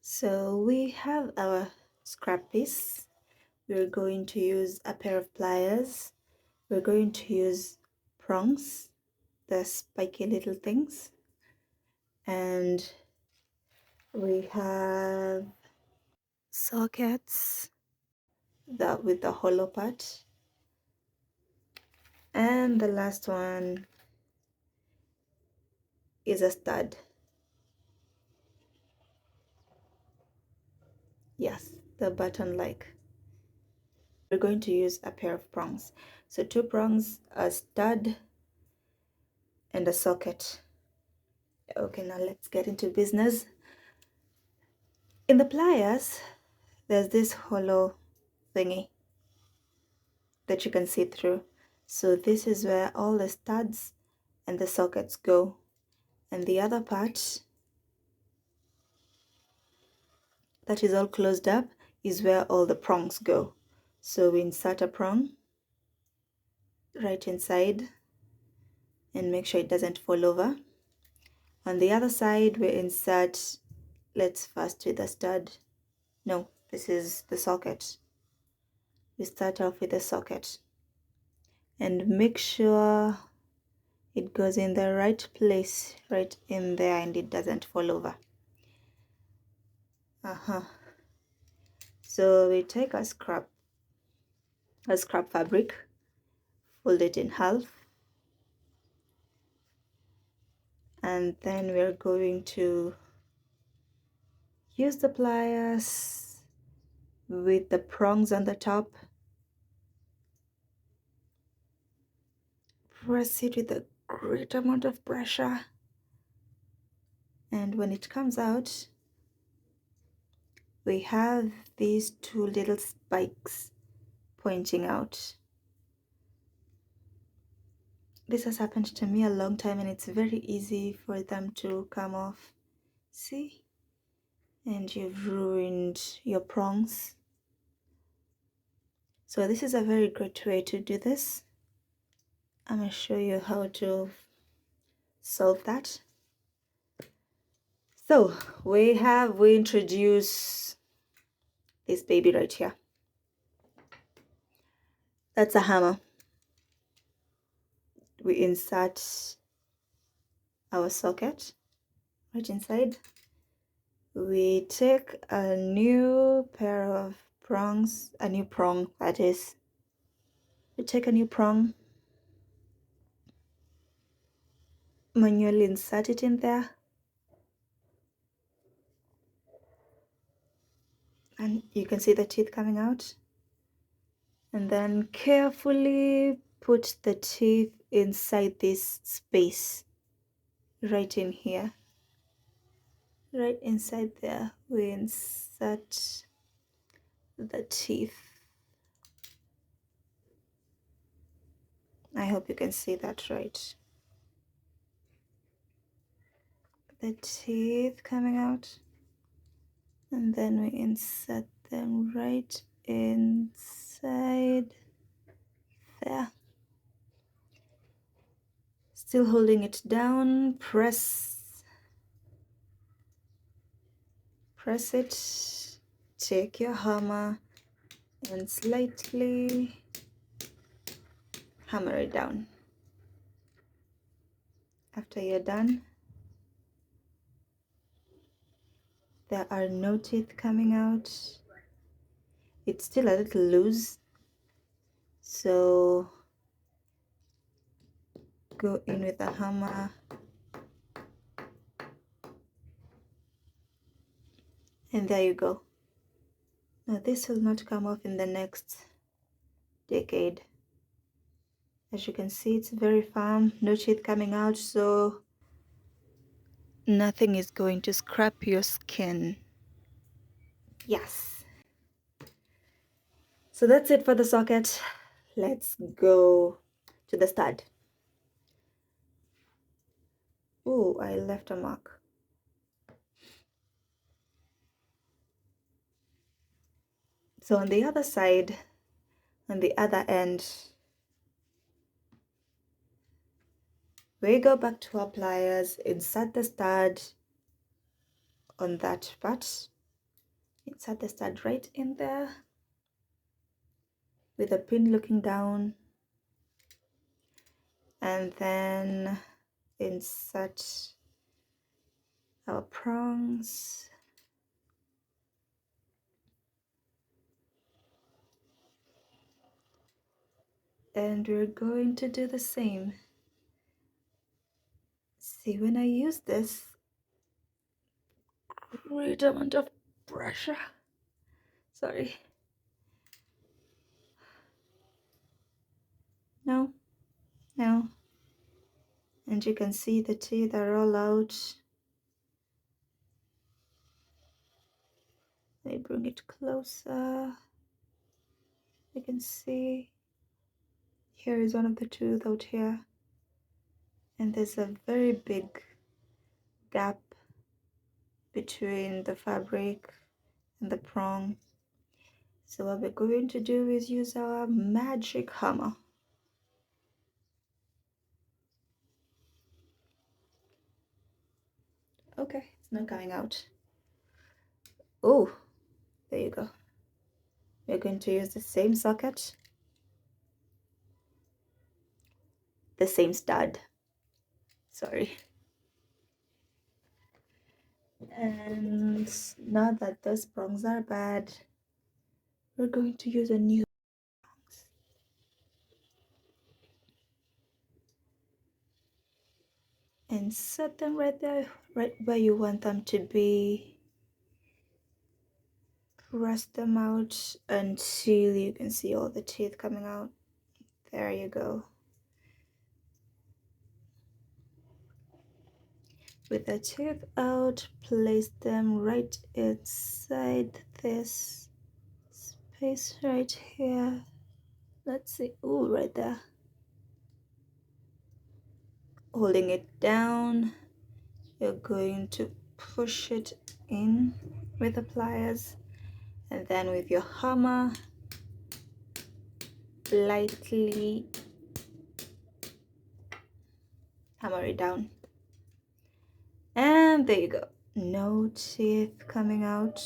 So we have our scrap piece. We're going to use a pair of pliers. We're going to use prongs, the spiky little things. And we have sockets that with the hollow part. And the last one is a stud. Yes, the button like. We're going to use a pair of prongs. So 2 prongs, a stud, and a socket. Okay, now let's get into business. In the pliers, there's this hollow thingy that you can see through. So this is where all the studs and the sockets go. And the other part that is all closed up is where all the prongs go. So we insert a prong right inside and make sure it doesn't fall over. On the other side, we insert, let's first do the stud. No, this is the socket. We start off with the socket and make sure it goes in the right place, right in there, and it doesn't fall over. So we take a scrap fabric, fold it in half, and then we're going to use the pliers with the prongs on the top. Press it with a great amount of pressure, and when it comes out, we have these 2 little spikes pointing out. This has happened to me a long time, and it's very easy for them to come off. See? And you've ruined your prongs. So this is a very great way to do this. I'm going to show you how to solve that. So we introduce this baby right here. That's a hammer. We insert our socket right inside. We take a new pair of prongs, a new prong that is. We take a new prong, manually insert it in there, and you can see the teeth coming out. And then carefully put the teeth inside this space right in here. Right inside there, we insert the teeth. I hope you can see that right. The teeth coming out, and then we insert them right inside there. Still holding it down, press it, take your hammer and slightly hammer it down. After you're done, there are no teeth coming out. It's still a little loose, so go in with a hammer and there you go. Now this will not come off in the next decade. As you can see, it's very firm, no teeth coming out, so nothing is going to scrap your skin. Yes. So that's it for the socket. Let's go to the stud. Oh, I left a mark. So on the other side, on the other end, we go back to our pliers, insert the stud on that part, Insert the stud right in there with the pin looking down, and then insert our prongs. And we're going to do the same. See, when I use this great amount of pressure, sorry, no, and you can see the teeth are all out. Let me bring it closer. You can see here is one of the tooth out here, and there's a very big gap between the fabric and the prong. So what we're going to do is use our magic hammer. Okay, it's not coming out. Oh, there you go. We're going to use the same socket, the same stud, sorry. And now that those prongs are bad, we're going to use a new prongs. And set them right there, right where you want them to be. Press them out until you can see all the teeth coming out. There you go. With the teeth out, place them right inside this space right here. Let's see. Ooh, right there. Holding it down, you're going to push it in with the pliers, and then with your hammer, lightly hammer it down. And there you go. No teeth coming out.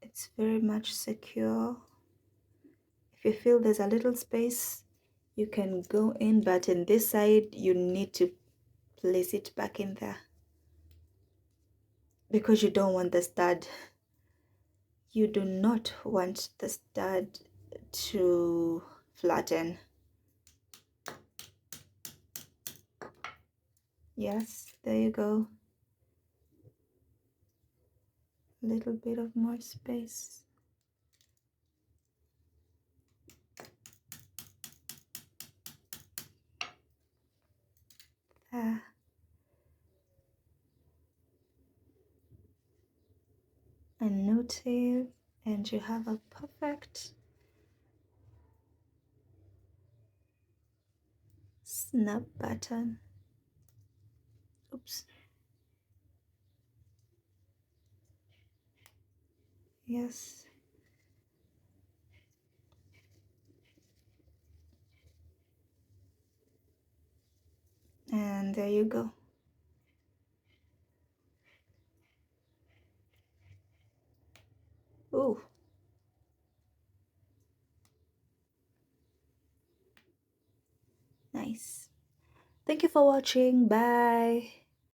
It's very much secure. If you feel there's a little space, you can go in, but in this side, you need to place it back in there because you don't want the stud. You do not want the stud to flatten. Yes, there you go. A little bit of more space. There. And no tail, and you have a perfect snap pattern. Oops. Yes. And there you go. Ooh. Nice. Thank you for watching. Bye.